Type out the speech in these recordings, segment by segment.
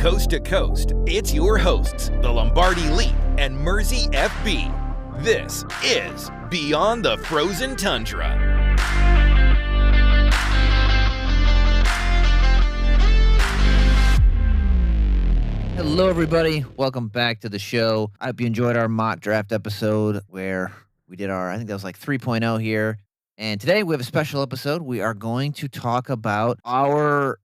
coast to coast, it's your hosts, the Lombardi Leap and Mersey FB. This is Beyond the Frozen Tundra. Hello, everybody. Welcome back to the show. I hope you enjoyed our mock draft episode where we did our, I think that was like 3.0 here. And today we have a special episode. We are going to talk about our,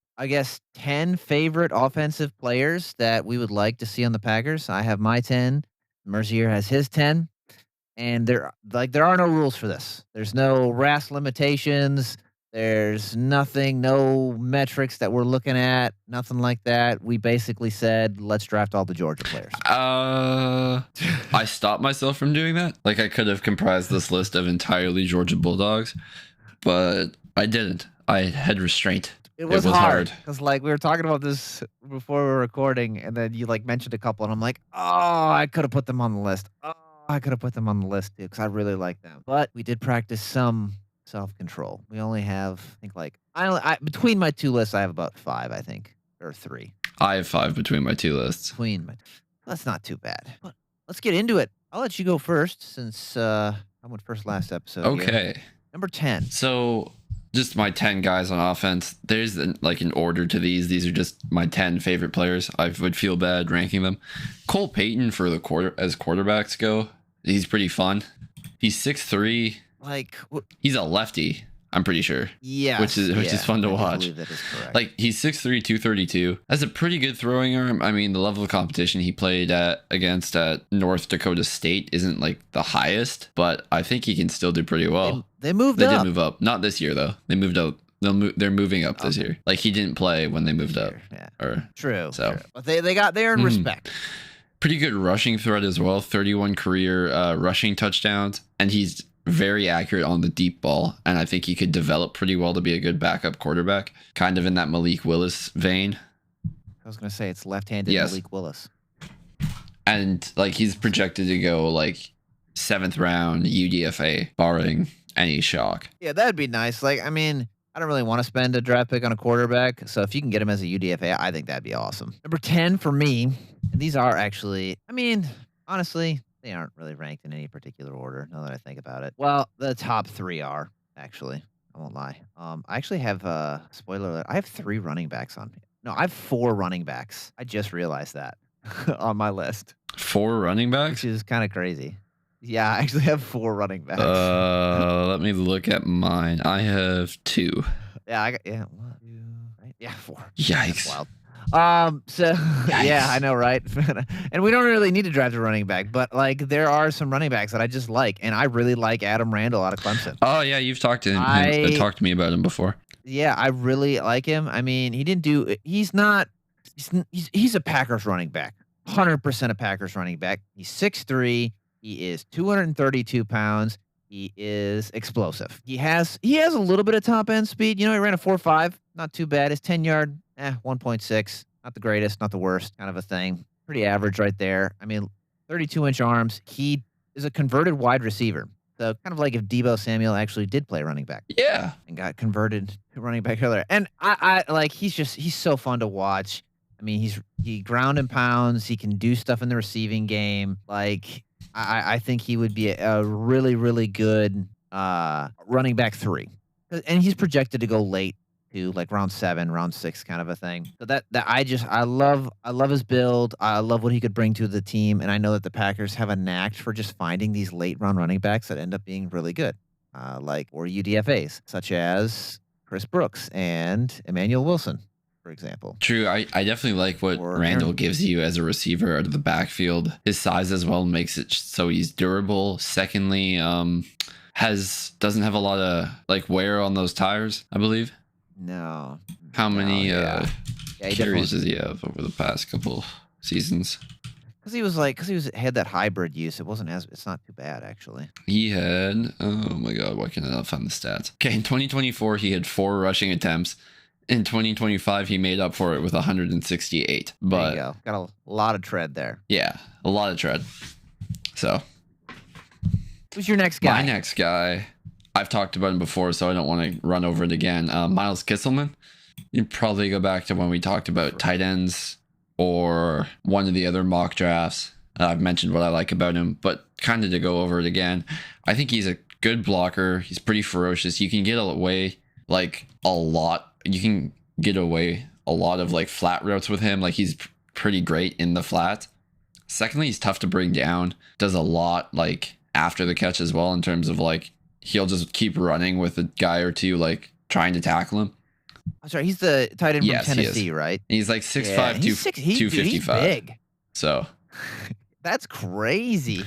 10 favorite offensive players that we would like to see on the Packers. I have my 10. Mercier has his 10. And there are no rules for this. There's no RAS limitations. There's nothing, no metrics that we're looking at, nothing like that. We basically said, let's draft all the Georgia players. I stopped myself from doing that. Like, I could have comprised this list of entirely Georgia Bulldogs, but I didn't. I had restraint. It was hard because, we were talking about this before we were recording, and then you, mentioned a couple, and I'm like, oh, I could have put them on the list. Oh, I could have put them on the list, too, because I really like them. But we did practice some self-control. We only have, I between my two lists, I have about 5, I think, or 3. I have 5 between my two lists. That's not too bad. But let's get into it. I'll let you go first since I went first last episode. Okay. Here. Number 10. So just my 10 guys on offense. There's an order to these. These are just my 10 favorite players. I would feel bad ranking them. Cole Payton for as quarterbacks go. He's pretty fun. He's 6'3". He's a lefty, I'm pretty sure. Yeah, which is fun to watch. I believe that is correct. He's 6'3", 232. That's a pretty good throwing arm. I mean, the level of competition he played against North Dakota State isn't the highest, but I think he can still do pretty well. They moved up. They did move up. Not this year though. They moved up. They're moving up this year. He didn't play when they moved up. Yeah. True. So, but they earned respect. Pretty good rushing threat as well. 31 career rushing touchdowns, and he's very accurate on the deep ball, and I think he could develop pretty well to be a good backup quarterback, kind of in that Malik Willis vein. I was going to say it's left-handed Malik Willis. And he's projected to go 7th round UDFA, barring any shock. Yeah, that'd be nice. I don't really want to spend a draft pick on a quarterback, so if you can get him as a UDFA, I think that'd be awesome. Number 10 for me, and these are actually, honestly, they aren't really ranked in any particular order, now that I think about it. Well, the top 3 are, actually. I won't lie. I actually have, spoiler alert, I have 3 running backs on me. No, I have 4 running backs. I just realized that on my list. 4 running backs? Which is kind of crazy. Yeah, I actually have 4 running backs. Let me look at mine. I have 2. Yeah, 4. Yikes. That's wild. Yeah, I know, right? And we don't really need to draft a running back, but there are some running backs that I just like, and I really like Adam Randall out of Clemson. Oh yeah, you've talked to him. Talked to me about him before. Yeah, I really like him. He didn't do. He's a Packers running back, 100% a Packers running back. He's 6'3". He is 232 pounds. He is explosive. He has a little bit of top end speed. He ran a 4.5, not too bad. His 10-yard. 1.6, not the greatest, not the worst, kind of a thing. Pretty average right there. 32-inch arms. He is a converted wide receiver. So kind of if Deebo Samuel actually did play running back. Yeah. And got converted to running back earlier. And he's so fun to watch. He ground and pounds. He can do stuff in the receiving game. I think he would be a really, really good running back 3. And he's projected to go late. To round 7, round 6 kind of a thing. So I love his build. I love what he could bring to the team. And I know that the Packers have a knack for just finding these late round running backs that end up being really good. Or UDFAs, such as Chris Brooks and Emmanuel Wilson, for example. True. I definitely like what Randall gives you as a receiver out of the backfield. His size as well makes it so he's durable. Secondly, doesn't have a lot of wear on those tires, I believe. No. How many carries does he have over the past couple seasons? Because he had that hybrid use. It's not too bad actually. He had, oh my God, why can't I not find the stats? Okay, in 2024 he had 4 rushing attempts. In 2025 he made up for it with 168. But there you go. Got a lot of tread there. Yeah, a lot of tread. So, who's your next guy? My next guy. I've talked about him before, so I don't want to run over it again. Miles Kisselman. You'd probably go back to when we talked about tight ends or one of the other mock drafts. I've mentioned what I like about him, but kind of to go over it again, I think he's a good blocker. He's pretty ferocious. You can get away like a lot. You can get away a lot of like flat routes with him. Like he's pretty great in the flat. Secondly, he's tough to bring down. Does a lot like after the catch as well in terms of like he'll just keep running with a guy or two like trying to tackle him. I'm sorry, he's the tight end Yes, from he is. Tennessee, right? He's like 6'5", Yeah, he's 255. he's big. So That's crazy.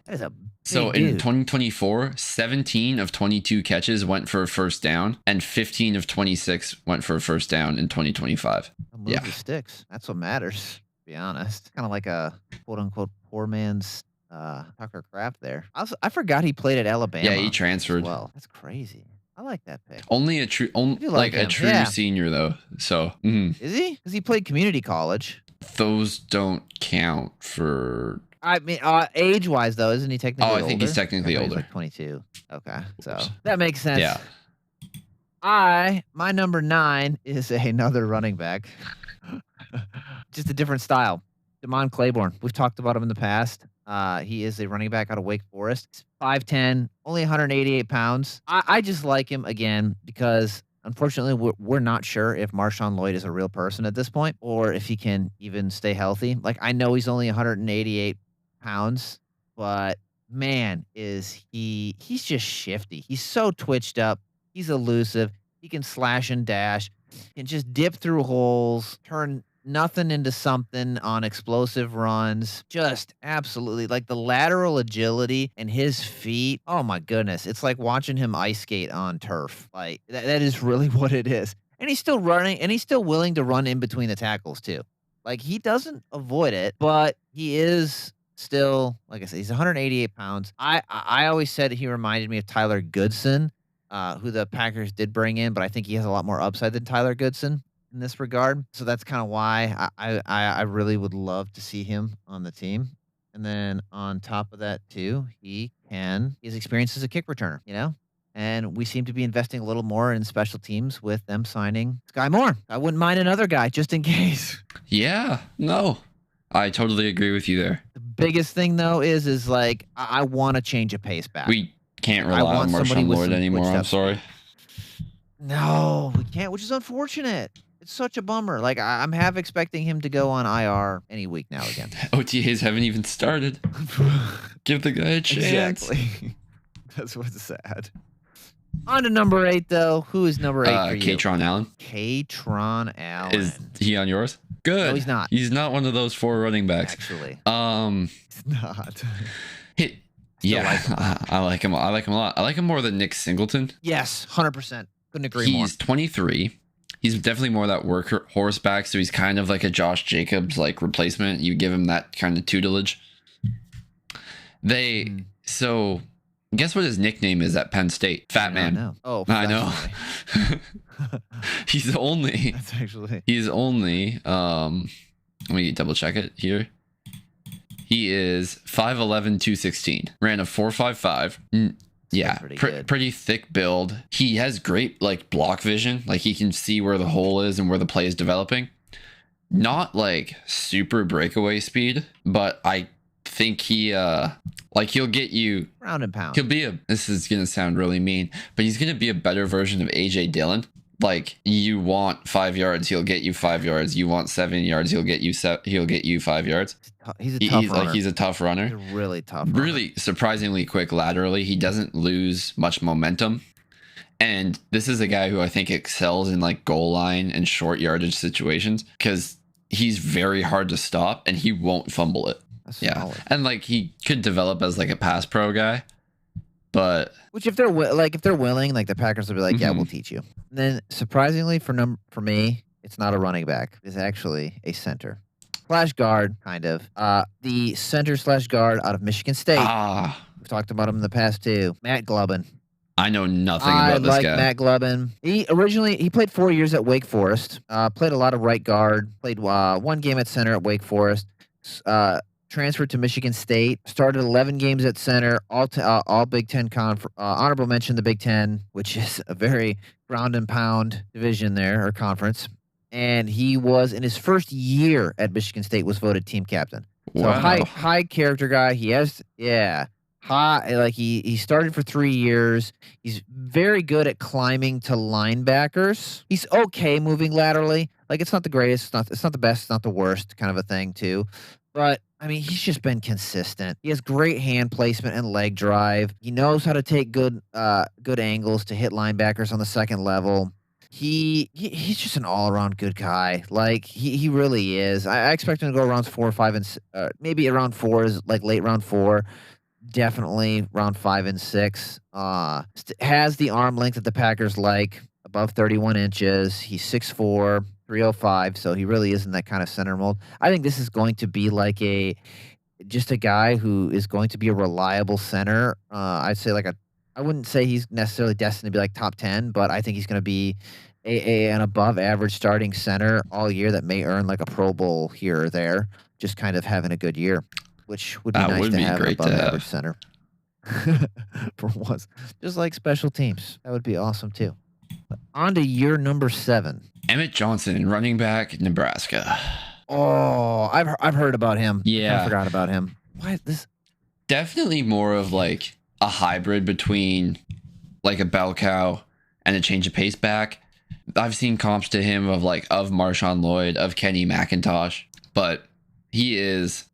That is a So big in dude. 2024, 17 of 22 catches went for a first down, and 15 of 26 went for a first down in 2025. Move yeah. the sticks. That's what matters, to be honest. Kind of like a quote unquote poor man's Tucker Kraft there. I forgot he played at Alabama. Yeah, he as transferred. well. That's crazy. I like that pick. Only a true, do like like a him, true yeah. senior though. So Is he? Because he played community college. those don't count for. I mean, age-wise though, isn't he technically? Oh, I think he's older? technically I thought he was, older. like 22. Okay, so Oops. that makes sense. Yeah. My number 9 is another running back, just a different style. Damon Claiborne. We've talked about him in the past. He is a running back out of Wake Forest. He's 5'10", only 188 pounds. I just like him again because unfortunately we're not sure if Marshawn Lloyd is a real person at this point or if he can even stay healthy. Like I know he's only 188 pounds, but man, he's just shifty. He's so twitched up. He's elusive. He can slash and dash. He can just dip through holes, turn nothing into something on explosive runs. Just absolutely like the lateral agility and his feet. Oh my goodness. It's like watching him ice skate on turf. Like that is really what it is. And he's still running and he's still willing to run in between the tackles too. Like he doesn't avoid it, but he is still, like I said, he's 188 pounds. I always said he reminded me of Tyler Goodson, who the Packers did bring in, but I think he has a lot more upside than Tyler Goodson in this regard. So that's kind of why I really would love to see him on the team. And then on top of that too, he has experience as a kick returner, you know? And we seem to be investing a little more in special teams with them signing Sky Moore. I wouldn't mind another guy just in case. Yeah. No, I totally agree with you there. The biggest thing though is like I want to change a pace back. We can't I rely on want somebody Marshawn with Lloyd some anymore. twitched I'm up sorry. No, we can't, which is unfortunate. It's such a bummer. Like I'm half expecting him to go on IR any week now again. OTAs haven't even started. Give the guy a chance. Exactly. That's what's sad. On to number 8 though. Who is number 8 for you? Katron Allen. Katron Allen. Is he on yours? Good. No, he's not. He's not one of those 4 running backs. Actually, He's not. Yeah, I like him. I like him a lot. I like him more than Nick Singleton. Yes, 100%. Couldn't agree more. He's 23. He's definitely more that workhorse back, so he's kind of like a Josh Jacobs like replacement. You give him that kind of tutelage. So guess what his nickname is at Penn State? Fat Man. No. Oh, I that's know. funny. He's only That's actually. let me double check it here. He is 5'11", 216. Ran a 4.55. Yeah, pretty good. pretty thick build. He has great like block vision. Like he can see where the hole is and where the play is developing. Not like super breakaway speed, but I think he'll get you Round and pound. this is gonna sound really mean, but he's gonna be a better version of AJ Dillon. Like you want 5 yards, he'll get you 5 yards. You want 7 yards, he'll get you 5 yards. He's a tough runner. He's a tough runner. He's a really tough runner. Really surprisingly quick laterally. He doesn't lose much momentum. And this is a guy who I think excels in like goal line and short yardage situations because he's very hard to stop and he won't fumble it. That's Yeah. solid. And like he could develop as like a pass pro guy, but Which if they're willing, like the Packers will be like, yeah, Mhm. we'll teach you. And then surprisingly for me, it's not a running back. It's actually a center. Slash guard, kind of. The center slash guard out of Michigan State. We've talked about him in the past too. Matt Glubbin. I know nothing I about this like guy. Matt Glubbin. He played 4 years at Wake Forest. Played a lot of right guard. Played 1 game at center at Wake Forest. Transferred to Michigan State. Started 11 games at center. All Big Ten honorable mention the Big Ten, which is a very ground and pound division there or conference. and he was in his first year at Michigan State was voted team captain. So Wow. high character guy. He has high, like he started for 3 years. He's very good at climbing to linebackers. He's okay moving laterally. Like it's not the greatest, it's not the best, it's not the worst kind of a thing too. But I mean, he's just been consistent. He has great hand placement and leg drive. He knows how to take good angles to hit linebackers on the second level. He's just an all around good guy. Like he really is. I expect him to go rounds 4 or 5 and maybe around 4 is like late round 4. Definitely round 5 and 6. Has the arm length that the Packers like, above 31 inches. He's 6'4", 305, so he really isn't that kind of center mold. I think this is going to be like just a guy who is going to be a reliable center. I'd say I wouldn't say he's necessarily destined to be like top 10, but I think he's going to be an above average starting center all year that may earn like a Pro Bowl here or there, just kind of having a good year, which would be That nice would to be have an great to above have. average center. For once, just like special teams, that would be awesome too. But on to year number 7. Emmett Johnson, running back, Nebraska. Oh, I've heard about him. Yeah. I forgot about him. Why is this? Definitely more of like a hybrid between like a bell cow and a change of pace back. I've seen comps to him of Marshawn Lloyd, of Kenny McIntosh, but he is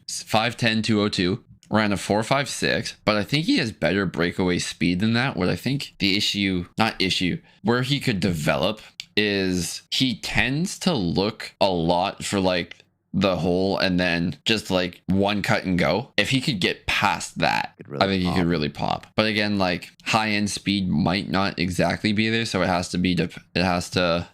5'10", 202, ran a 4.56, but I think he has better breakaway speed than that. What I think where he could develop is he tends to look a lot for like the hole and then just like one cut and go. If he could get past that, I think he could really pop. But again, like high end speed might not exactly be there, so it has to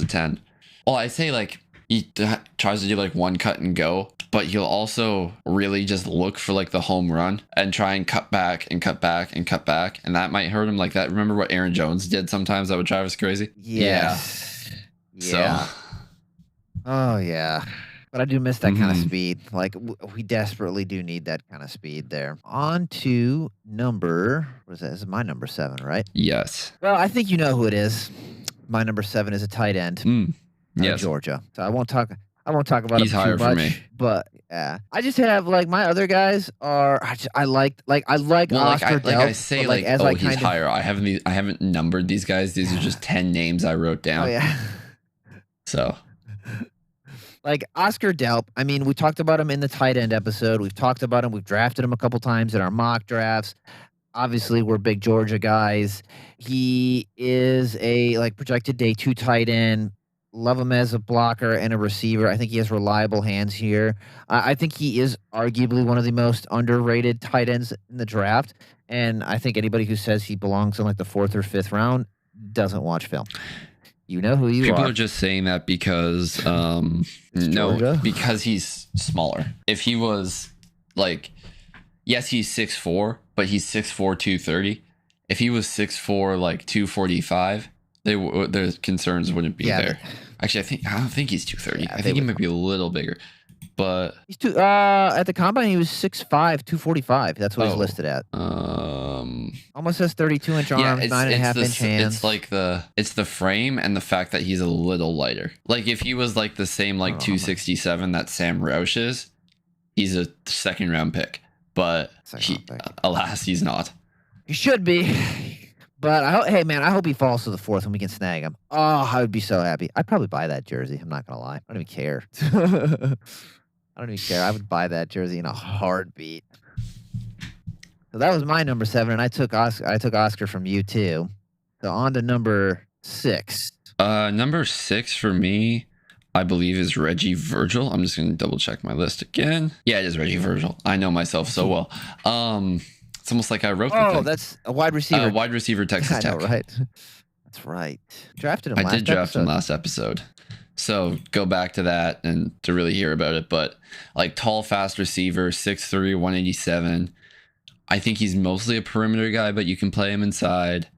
10. Well, I say like he tries to do like one cut and go, but he'll also really just look for like the home run and try and cut back and cut back and cut back, and that might hurt him. Like that. Remember what Aaron Jones did sometimes? That would drive us crazy. Yes. Yeah. So. Oh yeah. But I do miss that kind of speed. Like we desperately do need that kind of speed there. On to what is that? This is my number 7, right? Yes. Well, I think you know who it is. My number 7 is a tight end. Yes. Georgia. So I won't talk about He's him higher too for much. me. But yeah, I just have like my other guys are. I like Well, Oscar Delp, I say, but, like as oh, I he's kind of, higher. I haven't numbered these guys. These are just 10 names I wrote down. Oh yeah. So Like Oscar Delp, I mean, we talked about him in the tight end episode. We've talked about him. We've drafted him a couple times in our mock drafts. Obviously, we're big Georgia guys. He is a like projected day 2 tight end. Love him as a blocker and a receiver. I think he has reliable hands here. I think he is arguably one of the most underrated tight ends in the draft. And I think anybody who says he belongs in like the 4th or 5th round doesn't watch film. You know who you people are. are just saying that because Georgia? because he's smaller. If he was like, yes, he's 6'4", but he's 6'4", 230. If he was 6'4", like 245, their concerns wouldn't be there. Actually, I don't think he's 230. Yeah, I think he might be a little bigger. But he's at the combine he was 6'5", 245. That's what he's listed at. Almost has 32-inch arms, 9.5-inch hands. It's the frame and the fact that he's a little lighter. Like if he was like the same like 267 that Sam Roush is, he's a 2nd round pick. But alas, he's not. He should be. But hey man, I hope he falls to the 4th and we can snag him. Oh, I would be so happy. I'd probably buy that jersey. I'm not gonna lie. I don't even care. I don't even care. I would buy that jersey in a heartbeat. So that was my number 7, and I took Oscar from you too. So on to number 6. Number 6 for me, I believe, is Reggie Virgil. I'm just gonna double check my list again. Yeah, it is Reggie Virgil. I know myself so well. It's almost like I wrote the thing. That's a wide receiver. Wide receiver, Texas Tech. I know, right? That's right. Drafted him. I did draft him last episode. So go back to that and to really hear about it. But like tall, fast receiver, 6'3", 187. I think he's mostly a perimeter guy, but you can play him inside.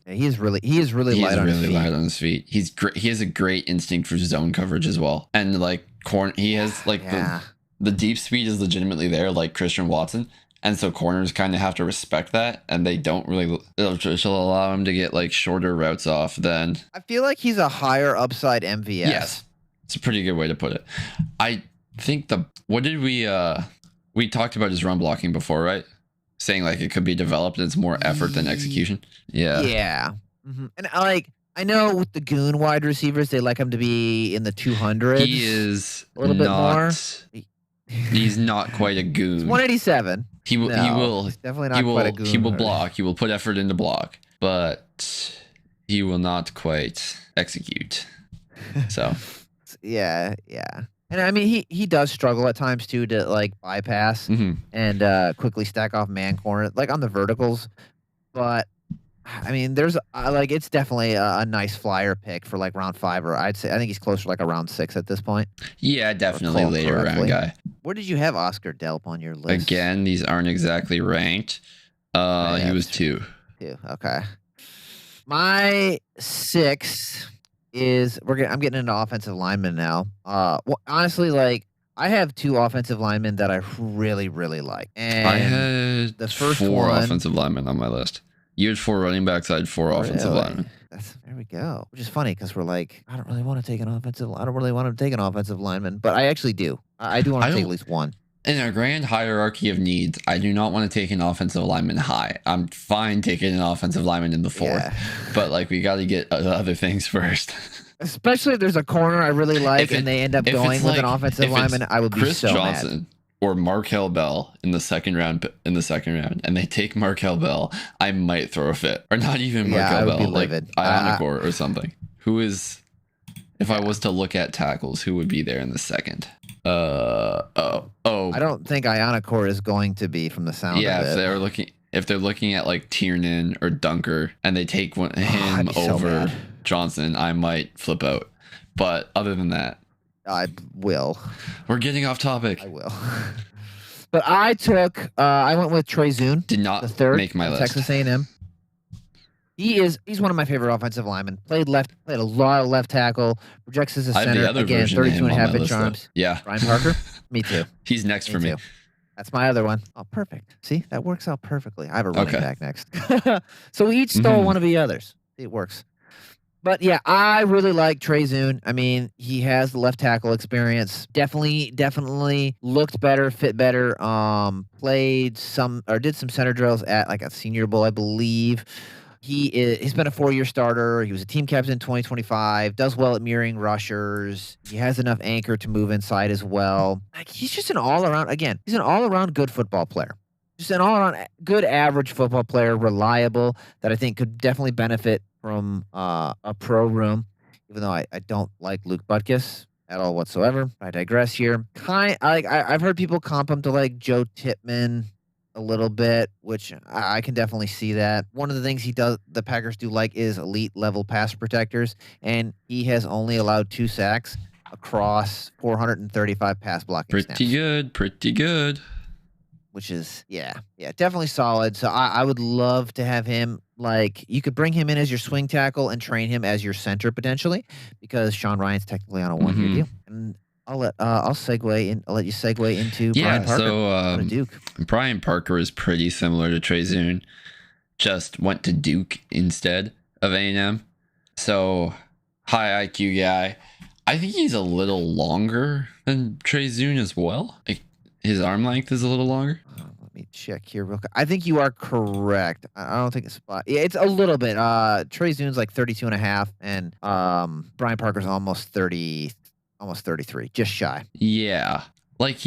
Yeah, he is really light on his feet. He's great. He has a great instinct for zone coverage as well. And like he has like the deep speed is legitimately there, like Christian Watson. And so corners kind of have to respect that, and they don't really. It'll just allow him to get like shorter routes off than. I feel like he's a higher upside MVS. Yes, it's a pretty good way to put it. I think what did we talked about his run blocking before, right? Saying like it could be developed. It's more effort than execution. Yeah. Yeah. And I know with the goon wide receivers, they like him to be in the 200s. He is a little bit more. He's not quite a goon. He's 187. He will. He's definitely not quite a goon. He will block. He will put effort into block, but he will not quite execute. So. Yeah. And I mean, he does struggle at times too to like bypass and quickly stack off man corner, like on the verticals. But I mean, there's like it's definitely a nice flyer pick for like round 5, or I think he's closer to like a round 6 at this point. Yeah, definitely later round guy. Where did you have Oscar Delp on your list? Again, these aren't exactly ranked. He was 2. 2. Okay. My 6 is I'm getting into offensive linemen now. Well, honestly, like I have 2 offensive linemen that I really, really like. And I had the first 4 one, offensive linemen on my list. You had 4 running backs. I had 4 offensive linemen. There we go. Which is funny because we're like, I don't really want to take an offensive. I don't really want to take an offensive lineman, but I actually do. I do want to take at least one. In a grand hierarchy of needs, I do not want to take an offensive lineman high. I'm fine taking an offensive lineman in the 4th, but like we got to get other things first. Especially if there's a corner I really like and they end up going with an offensive lineman, I would be Chris so Johnson mad. Or Markel Bell in the second round, and they take Markel Bell, I might throw a fit. Or not even Markel Bell, like Ionicor or something. Who is, if I was to look at tackles, who would be there in the second? I don't think Ionicor is going to be from the sound of it. If they're looking at like Tiernan or Dunker and they take him over Johnson, I might flip out. But other than that, I will. We're getting off topic. I will. But I went with Trey Zune. Did not the 3rd make my list. Texas A&M. He's one of my favorite offensive linemen. Played a lot of left tackle. Projects as a center. Again, 32.5-inch arms. Yeah. Brian Parker. Me too. He's next for me. That's my other one. Oh, perfect. See, that works out perfectly. I have a running back next. So we each stole one of the others. It works. But yeah, I really like Trey Zune. I mean, he has the left tackle experience. Definitely looked better, fit better. Did some center drills at like a Senior Bowl, I believe. He's been a 4-year starter. He was a team captain in 2025. Does well at mirroring rushers. He has enough anchor to move inside as well. Like he's just an all-around. Again, he's an all-around good football player. Just an all-around good average football player, reliable, that I think could definitely benefit from a pro room, even though I don't like Luke Butkus at all whatsoever. I digress here. I've heard people comp him to like Joe Tippmann a little bit, which I can definitely see that. One of the things the Packers do like is elite level pass protectors, and he has only allowed 2 sacks across 435 pass blocking snaps. Pretty good. Which is, definitely solid. So I would love to have him. Like, you could bring him in as your swing tackle and train him as your center potentially, because Sean Ryan's technically on a 1-year deal. And I'll let you segue into Brian Parker. So Duke. Brian Parker is pretty similar to Trey Zune, just went to Duke instead of A&M. So high IQ guy. I think he's a little longer than Trey Zune as well. Like, his arm length is a little longer. Let me check here real quick. I think you are correct. I don't think it's it's a little bit. Trey Zune's like 32.5, and Brian Parker's almost 33, just shy. Yeah, like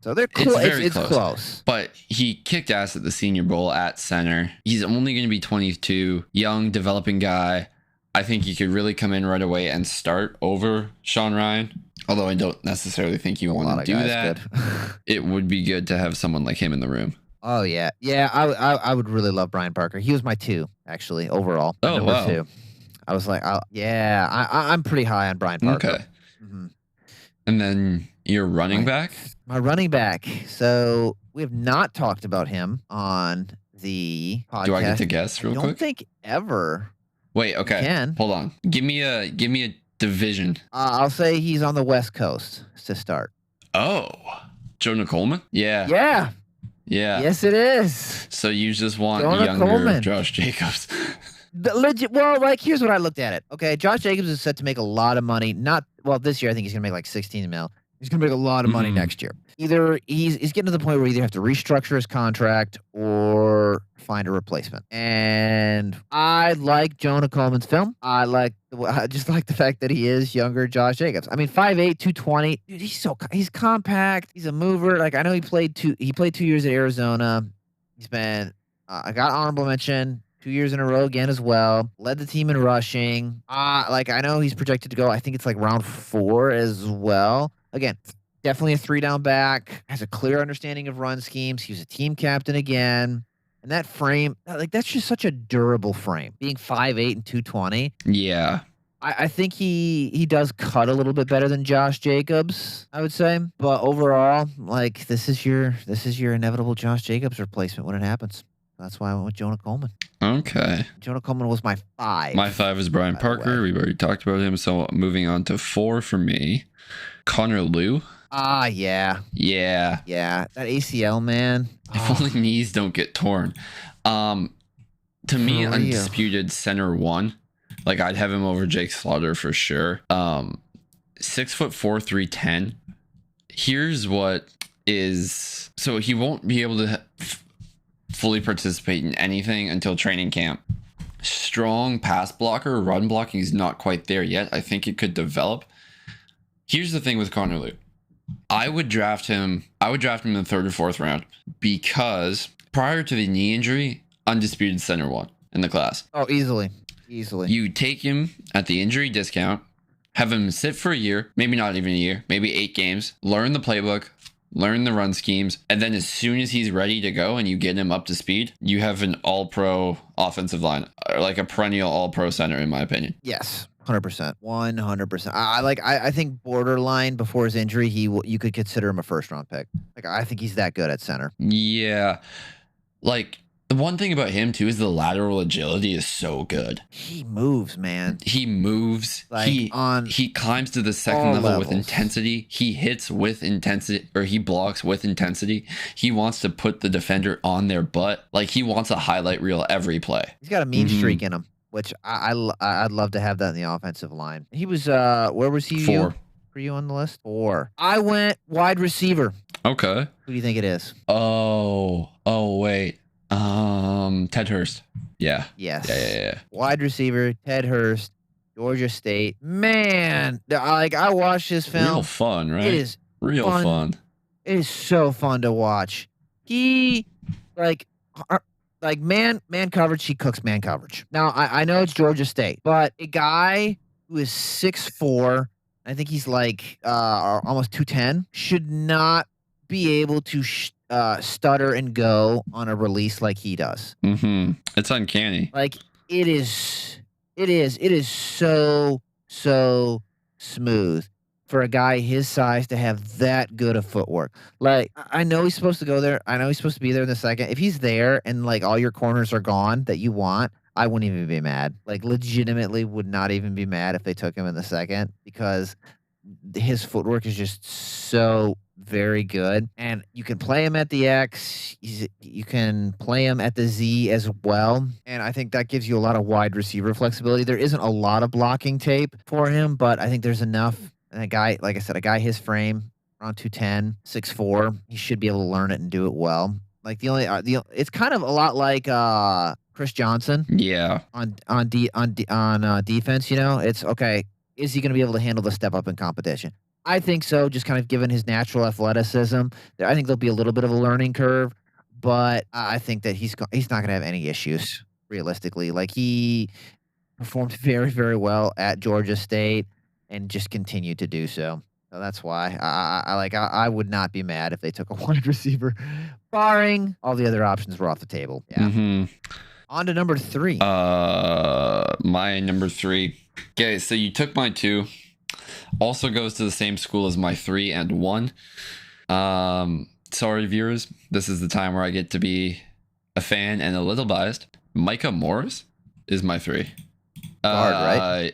so they're close. It's close. But he kicked ass at the Senior Bowl at center. He's only going to be 22, young, developing guy. I think he could really come in right away and start over Sean Ryan. Although I don't necessarily think you want to do that. It would be good to have someone like him in the room. Oh, yeah. Yeah, I would really love Brian Parker. He was my 2, actually, overall. Oh, number wow. 2. I was like, I'm pretty high on Brian Parker. Okay. And then your running back? My running back. So we have not talked about him on the podcast. Do I get to guess real quick? I don't think ever. Wait, okay. Hold on. Give me a division. I'll say he's on the West Coast to start. Oh, Jonah Coleman? Yeah. Yeah. Yeah. Yes, it is. So you just want Jonah younger Coleman. Josh Jacobs. Legit. Well, like here's what I looked at it. Okay, Josh Jacobs is set to make a lot of money. Not well this year. I think he's gonna make like 16 mil. He's gonna make a lot of money Mhm. next year. Either he's getting to the point where you either have to restructure his contract or find a replacement. And I like Jonah Coleman's film. I just like the fact that he is younger Josh Jacobs. I mean, 5'8", 220. Dude, he's compact. He's a mover. Like I know he played 2 years at Arizona. He's been I got honorable mention 2 years in a row again as well. Led the team in rushing. Like I know he's projected to go. I think it's like round 4 as well. Again, definitely a 3-down back. Has a clear understanding of run schemes. He was a team captain again. And that frame, like that's just such a durable frame. Being 5'8" and 220. Yeah. I think he does cut a little bit better than Josh Jacobs, I would say. But overall, like this is your inevitable Josh Jacobs replacement when it happens. That's why I went with Jonah Coleman. Okay. Jonah Coleman was my 5. My 5 is Brian by the Parker. way. We've already talked about him. So moving on to 4 for me. Connor Liu. Yeah. Yeah. Yeah. That ACL, man. If only knees don't get torn. To me, For real. undisputed center 1. Like I'd have him over Jake Slaughter for sure. 6'4", 310. Here's what is so he won't be able to fully participate in anything until training camp. Strong pass blocker, run blocking is not quite there yet. I think it could develop. Here's the thing with Connor Liu. I would draft him in the 3rd or 4th round because prior to the knee injury, undisputed center 1 in the class. Oh, easily. You take him at the injury discount, have him sit for a year, maybe not even a year, maybe 8 games, learn the playbook, learn the run schemes, and then as soon as he's ready to go and you get him up to speed, you have an all-pro offensive line, or like a perennial all-pro center, in my opinion. Yes. 100%. 100%. I think borderline before his injury, you could consider him a 1st-round pick. Like I think he's that good at center. Yeah. Like, the one thing about him, too, is the lateral agility is so good. He moves, man. He moves. Like, he climbs to the second all level with levels. intensity. He hits with intensity, or he blocks with intensity. He wants to put the defender on their butt. Like, he wants a highlight reel every play. He's got a mean Mhm. streak in him, which I'd love to have that in the offensive line. He was where was he 4. for you on the list? 4. I went wide receiver. Okay. Who do you think it is? Oh, wait. Ted Hurst. Yeah. Yes. Yeah. Wide receiver, Ted Hurst, Georgia State. Man, like I watched this film. Real fun, right? It is real fun. It is so fun to watch. He like man coverage. He cooks man coverage. Now I know it's Georgia State, but a guy who is 6'4", I think he's like almost 210, should not be able to stutter and go on a release like he does. Mm-hmm. It's uncanny. Like it is so smooth for a guy his size to have that good of footwork. Like I know he's supposed to go there. I know he's supposed to be there in the second. If he's there and like all your corners are gone that you want, I wouldn't even be mad. Like legitimately would not even be mad if they took him in the second because his footwork is just so very good. And you can play him at the X. You can play him at the Z as well. And I think that gives you a lot of wide receiver flexibility. There isn't a lot of blocking tape for him, but I think there's enough. And a guy, like I said, a guy his frame, around 210, 6'4", he should be able to learn it and do it well. Like it's kind of a lot like Chris Johnson. Yeah. On defense, you know, it's okay. Is he going to be able to handle the step up in competition? I think so. Just kind of given his natural athleticism, I think there'll be a little bit of a learning curve, but I think that he's not going to have any issues realistically. Like he performed very, very well at Georgia State and just continued to do so. So that's why I would not be mad if they took a wide receiver, barring all the other options were off the table. Yeah. Mm-hmm. On to number 3. My number 3. Okay, so you took my 2. Also goes to the same school as my 3 and 1. Sorry, viewers. This is the time where I get to be a fan and a little biased. Micah Morris is my 3. guard, right?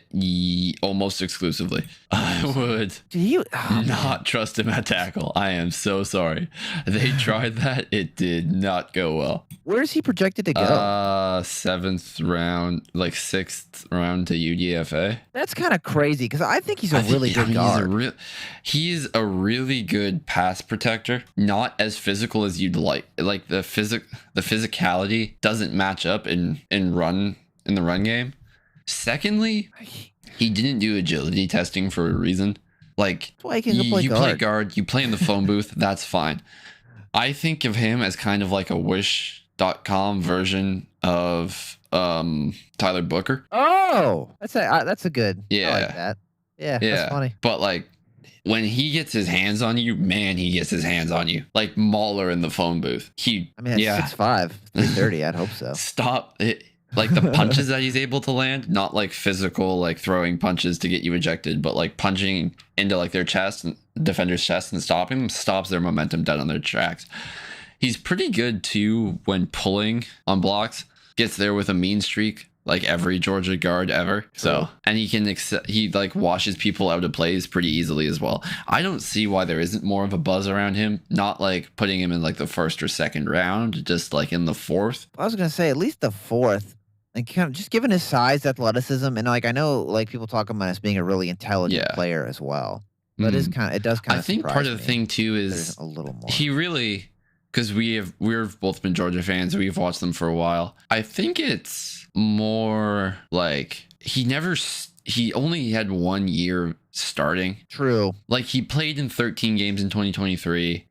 Almost exclusively. I would Dude, not trust him at tackle. I am so sorry. They tried that. It did not go well. Where is he projected to go? 7th round, like 6th round to UDFA. That's kind of crazy because I think he's a really good guard. He's a really good pass protector. Not as physical as you'd like. Like the physicality doesn't match up in the run game. Secondly, he didn't do agility testing for a reason. Like, why he can play guard, you play in the phone booth, that's fine. I think of him as kind of like a Wish.com version of Tyler Booker. Oh, that's a good. Yeah, I like that. Yeah, that's funny. But like, when he gets his hands on you, man, he gets his hands on you. Like Mahler in the phone booth. That's 6'5", 330. I'd hope so. Stop it. Like the punches that he's able to land, not like physical, like throwing punches to get you ejected, but like punching into like their chest, and defender's chest, and stopping them stops their momentum dead on their tracks. He's pretty good too when pulling on blocks. Gets there with a mean streak, like every Georgia guard ever. True. So, and he like washes people out of plays pretty easily as well. I don't see why there isn't more of a buzz around him. Not like putting him in like the 1st or 2nd round, just like in the 4th. I was gonna say at least the 4th. And kind of just given his size, athleticism, and like I know, like people talk about him as being a really intelligent player as well. But it does kind of. I think part of the thing too is a little more. He really, because we've both been Georgia fans, we've watched them for a while. I think it's more like he only had 1 year starting. True. Like he played in 13 games in 2023.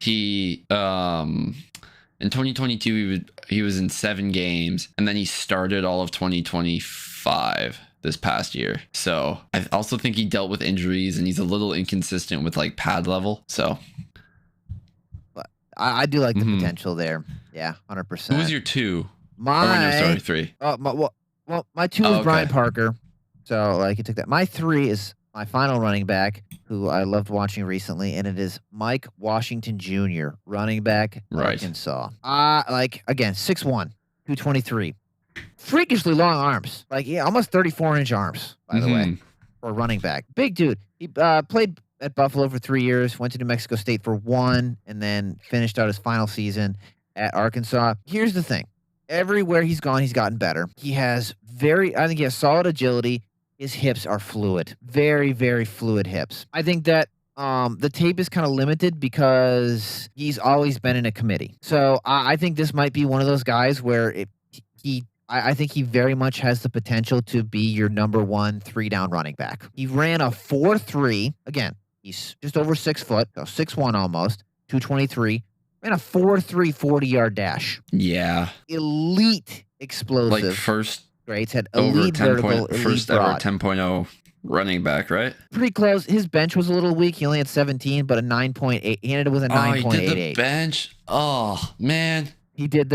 In 2022, he was in 7 games, and then he started all of 2025 this past year. So I also think he dealt with injuries, and he's a little inconsistent with like pad level. So I do like the potential there. Yeah, 100%. Who was your 2? My 3. My 2 is Brian Parker. So like he took that. My 3 is my final running back, who I loved watching recently, and it is Mike Washington Jr., running back, Arkansas. Like, again, 6'1", 223. Freakishly long arms. Like, almost 34-inch arms, by the way, for a running back. Big dude. He played at Buffalo for 3 years, went to New Mexico State for 1, and then finished out his final season at Arkansas. Here's the thing. Everywhere he's gone, he's gotten better. I think he has solid agility. His hips are fluid, very, very fluid hips. I think that the tape is kind of limited because he's always been in a committee. So I think this might be one of those guys where I think he very much has the potential to be your number 1 3-down running back. He ran a 4.3. Again, he's just over 6 foot, so 6'1" almost, 223. Ran a 4.3 40-yard dash. Yeah. Elite explosive. Like first. Grades had elite vertical, first ever 10.0 running back, right? Pretty close. His bench was a little weak. He only had 17, but a 9.8. He ended it with a 9.88. He did the bench. Oh man, he did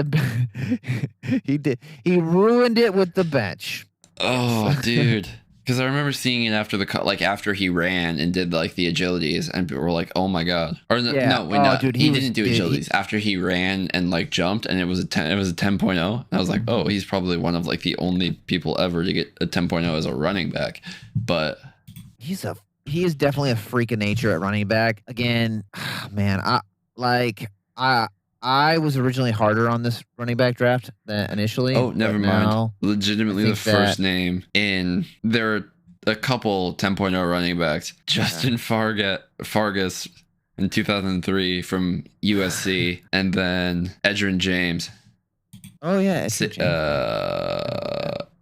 He ruined it with the bench. Oh, dude. Because I remember seeing it after after he ran and did like the agilities, and people were like, "Oh my god!" Or Dude, he didn't do agilities. After he ran and like jumped, and it was a 10.0. I was like, "Oh, he's probably one of like the only people ever to get a 10.0 as a running back." But he is definitely a freak of nature at running back. Again, man, I was originally harder on this running back draft than initially. Oh, never mind. Legitimately the first name in. There are a couple 10.0 running backs. Justin Fargas in 2003 from USC, and then Edgerrin James. Oh, yeah.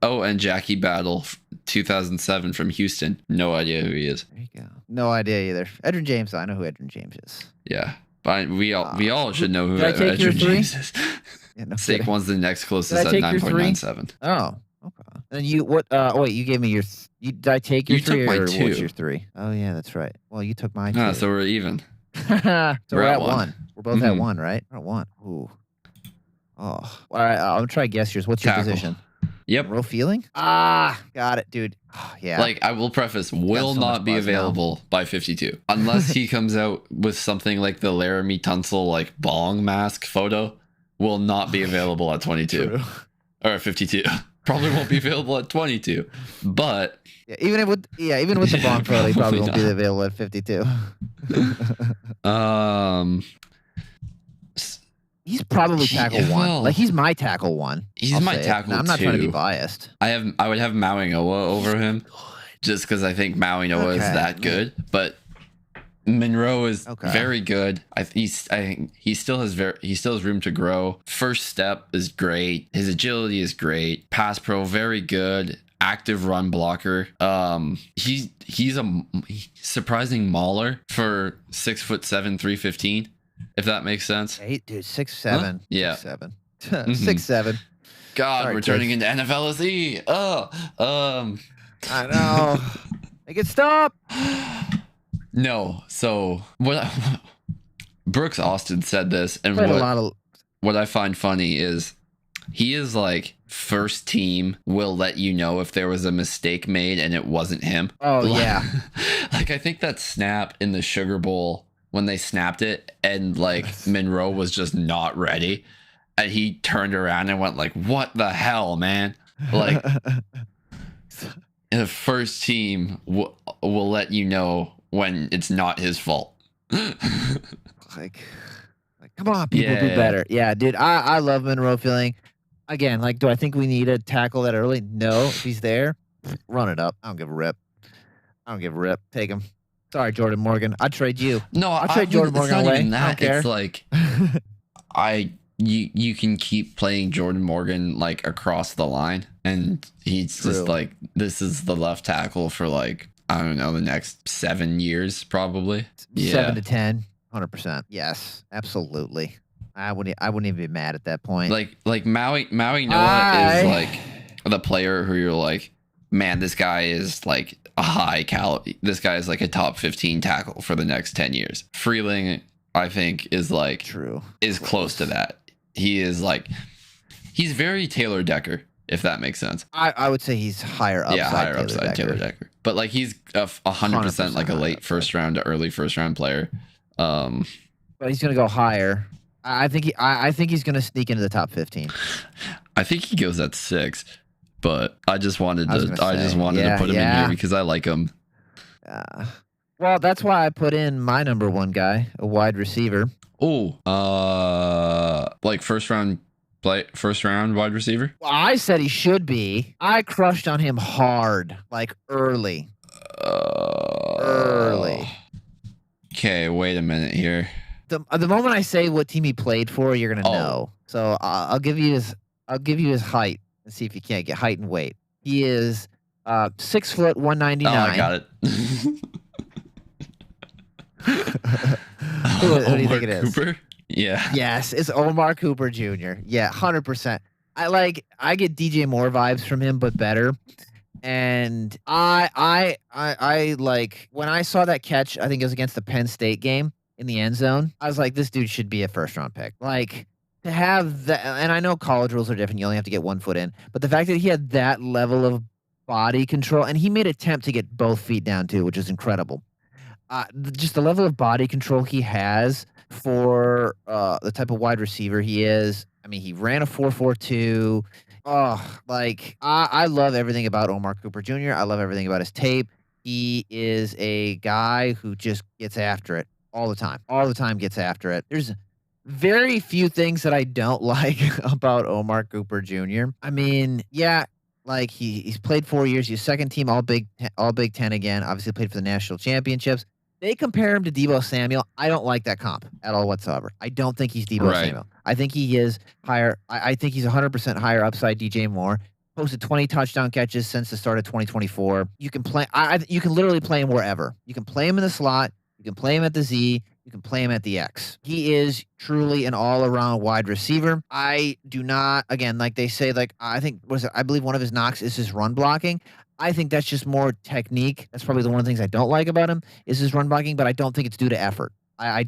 And Jackie Battle 2007 from Houston. No idea who he is. There you go. No idea either. Edgerrin James, I know who Edgerrin James is. Yeah. But we all should know who Edgerrin James is. Yeah, no Saquon's the next closest at 9.97. Oh, okay. And you wait, you gave me your did I take your 3 or what's your 3? Oh yeah, that's right. Well, you took mine too. So we're even. So we're at 1. We're both at 1, right? We're at 1. Ooh. Oh. All right, I'm gonna try to guess yours. What's your position? Yep. Real feeling? Got it, dude. Oh, yeah. Like, I will preface, will not be available by 52. Unless he comes out with something like the Laramie Tunsil, like, bong mask photo, will not be available at 22. True. Or 52. Probably won't be available at 22, but Yeah, even with the Yeah, bomb throw, he probably probably won't be not. available at 52. s- He's probably He- tackle one. well, Like he's my tackle one. he's I'll my say it. tackle And I'm not trying to be two. biased. I would have Maui Noah over him just because I think Maui Noah is Okay. that good, but Monroe is Okay. very good. I think he still has room to grow. First step is great. His agility is great. Pass pro very good. Active run blocker. He's a surprising mauler for 6'7", 315. If that makes sense. Hey, dude, 6'7". Yeah. 6'7". Mhm. 6'7". God, Sorry, we're turning kids. into NFLSE. I know. Make it stop. No. So what? Brooks Austin said this, and Played a lot of. what I find funny is he is like first team will let you know if there was a mistake made and it wasn't him. Oh Like- yeah. Like I think that snap in the Sugar Bowl when they snapped it and like Monroe was just not ready and he turned around and went like, "What the hell, man?" Like the first team will let you know when it's not his fault. like, come on, people, do Yeah. better. Yeah, dude, I love Monroe Feeling. Again, like, do I think we need to tackle that early? No. If he's there, run it up. I don't give a rip. Take him. Sorry, Jordan Morgan. I'd trade you. No, I'll trade Jordan it's Morgan not away. even I that. don't care. It's like you can keep playing Jordan Morgan like across the line, and he's True. just like, this is the left tackle for like, I don't know, the next 7 years probably. 7 to 10, 100%. Yes, absolutely. I wouldn't even be mad at that point. Like Maui Noah is like the player who you're like, man, this guy is like a high caliber. This guy is like a top 15 tackle for the next 10 years. Freeling, I think, is like True. is close to that. He is like, he's very Taylor Decker, if that makes sense. I would say he's higher upside. Yeah, higher Taylor upside Decker. Taylor Decker. But like he's 100% like a 100% late upside. first round to early first round player. But he's gonna go higher. I think he's gonna sneak into the top 15. I think he goes at 6, but I just wanted I was to gonna say, to yeah, put him in yeah. here because I like him. Well, that's why I put in my number one guy, a wide receiver. Oh, like first round wide receiver. Well, I said he should be. I crushed on him hard, like early. Early. Okay, wait a minute here. The moment I say what team he played for, you're gonna Oh. know. So I'll give you his height and see if you can't get height and weight. He is 6 foot 199. Oh, I got it. Who do you think it is? Cooper? Yeah. Yes, it's Omar Cooper Jr. Yeah, 100%. I get DJ Moore vibes from him, but better. And I like when I saw that catch, I think it was against the Penn State game in the end zone. I was like, this dude should be a first round pick. Like to have that, and I know college rules are different. You only have to get 1 foot in, but the fact that he had that level of body control, and he made an attempt to get both feet down too, which is incredible. Just the level of body control he has for the type of wide receiver he is. I mean, he ran a 4.42. Oh, like I love everything about Omar Cooper Jr. I love everything about his tape. He is a guy who just gets after it all the time. All the time gets after it. There's very few things that I don't like about Omar Cooper Jr. I mean, yeah, like he's played 4 years. He's second team All Big Ten again. Obviously played for the national championships. They compare him to Deebo Samuel. I don't like that comp at all whatsoever. I don't think he's Deebo Right. Samuel. I think he is higher. I think he's 100% higher upside DJ Moore. Posted 20 touchdown catches since the start of 2024. You can play. You can literally play him wherever. You can play him in the slot. You can play him at the Z. You can play him at the X. He is truly an all-around wide receiver. I do not, again, like they say, like I believe one of his knocks is his run blocking. I think that's just more technique. That's probably the one of the things I don't like about him is his run blocking, but I don't think it's due to effort. I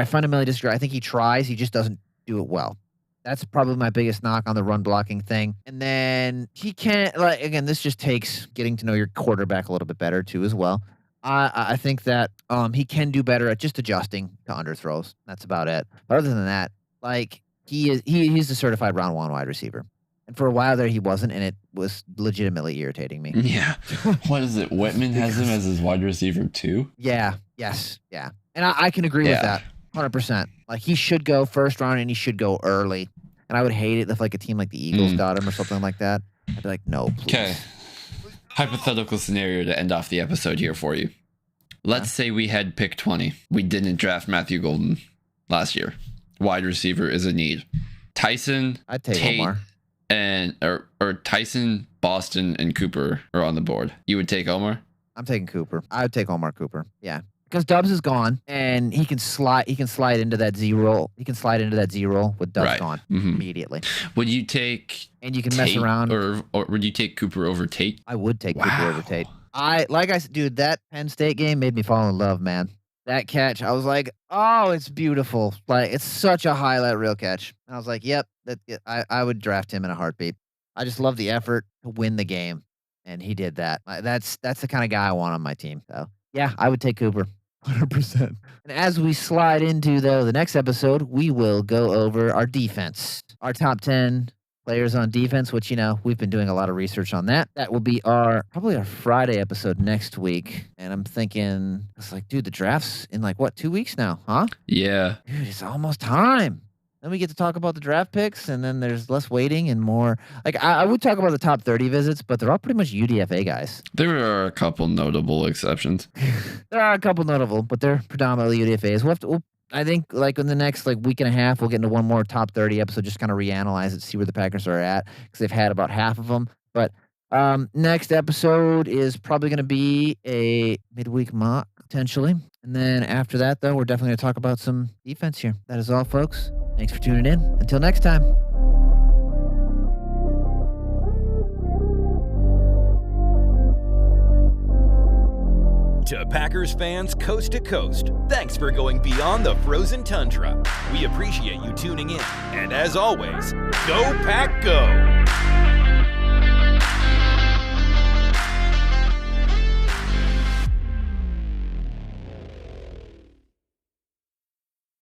fundamentally disagree. I think he tries, he just doesn't do it well. That's probably my biggest knock on the run blocking thing. And then he can't, like, again, this just takes getting to know your quarterback a little bit better too as well. I think that he can do better at just adjusting to underthrows. That's about it. But other than that, like he's a certified round one wide receiver. And for a while there, he wasn't, and it was legitimately irritating me. Yeah. What is it? Whitman has him as his wide receiver too? Yeah. Yes. Yeah. And I can agree with that 100%. Like, he should go first round, and he should go early. And I would hate it if like a team like the Eagles got him or something like that. I'd be like, no, please. Okay. Hypothetical scenario to end off the episode here for you. Let's say we had pick 20. We didn't draft Matthew Golden last year. Wide receiver is a need. Tyson, I'd take Tate, Omar. and or Tyson, Boston, and Cooper are on the board. You would take Omar? I'm taking Cooper. I would take Omar Cooper. Yeah. Because Dubs is gone, and he can slide into that Z roll. He can slide into that Z roll with Dubs gone immediately. Would you take And you can Tate mess around. or would you take Cooper over Tate? I would take Cooper over Tate. Dude, that Penn State game made me fall in love, man. That catch, I was like, oh, it's beautiful. Like, it's such a highlight reel catch. And I was like, yep, I would draft him in a heartbeat. I just love the effort to win the game, and he did that. That's the kind of guy I want on my team. So yeah, I would take Cooper. 100%. And as we slide into the next episode, we will go over our defense, our top 10 players on defense, which, we've been doing a lot of research on that. That will be probably our Friday episode next week. And I'm thinking, it's like, dude, the draft's in 2 weeks now, huh? Yeah. Dude, it's almost time. Then we get to talk about the draft picks, and then there's less waiting and more. I would talk about the top 30 visits, but they're all pretty much UDFA guys. There are a couple notable exceptions. There are a couple notable, but they're predominantly UDFAs. I think in the next week and a half, we'll get into one more top 30 episode, just kind of reanalyze it, see where the Packers are at, because they've had about half of them. But next episode is probably going to be a midweek mock, potentially. And then after that, though, we're definitely going to talk about some defense here. That is all, folks. Thanks for tuning in. Until next time. To Packers fans coast to coast, thanks for going beyond the frozen tundra. We appreciate you tuning in. And as always, go Pack Go!